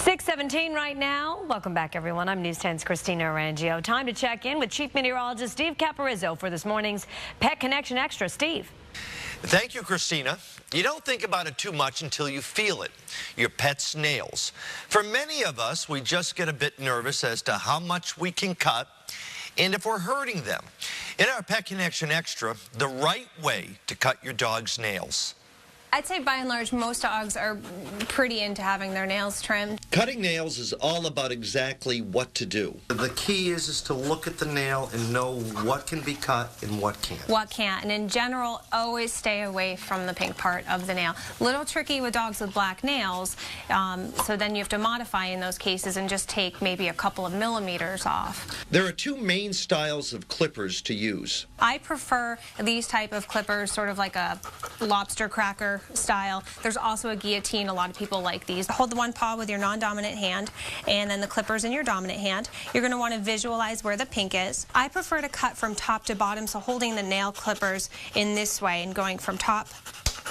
6:17 right now. Welcome back, everyone. I'm News 10's Christina Arangio. Time to check in with Chief Meteorologist Steve Caparizzo for this morning's Pet Connection Extra. Steve. Thank you, Christina. You don't think about it too much until you feel it. Your pet's nails. For many of us, we just get a bit nervous as to how much we can cut and if we're hurting them. In our Pet Connection Extra, the right way to cut your dog's nails. I'd say by and large, most dogs are pretty into having their nails trimmed. Cutting nails is all about exactly what to do. The key is to look at the nail and know what can be cut and what can't. What can't. And in general, always stay away from the pink part of the nail. A little tricky with dogs with black nails, so then you have to modify in those cases and just take maybe a couple of millimeters off. There are two main styles of clippers to use. I prefer these type of clippers, sort of like a lobster cracker style. There's also a guillotine. A lot of people like these. Hold the one paw with your non-dominant hand and then the clippers in your dominant hand. You're going to want to visualize where the pink is. I prefer to cut from top to bottom, so holding the nail clippers in this way and going from top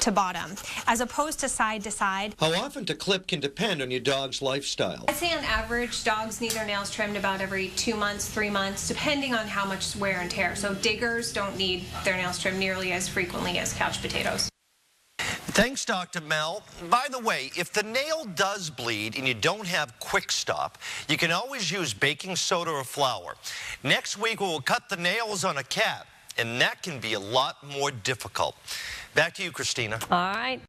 to bottom, as opposed to side to side. How often to clip can depend on your dog's lifestyle. I'd say on average, dogs need their nails trimmed about every 2 months, 3 months, depending on how much wear and tear. So diggers don't need their nails trimmed nearly as frequently as couch potatoes. Thanks, Dr. Mel. By the way, if the nail does bleed and you don't have Quick Stop, you can always use baking soda or flour. Next week, we'll cut the nails on a cat, and that can be a lot more difficult. Back to you, Christina. All right.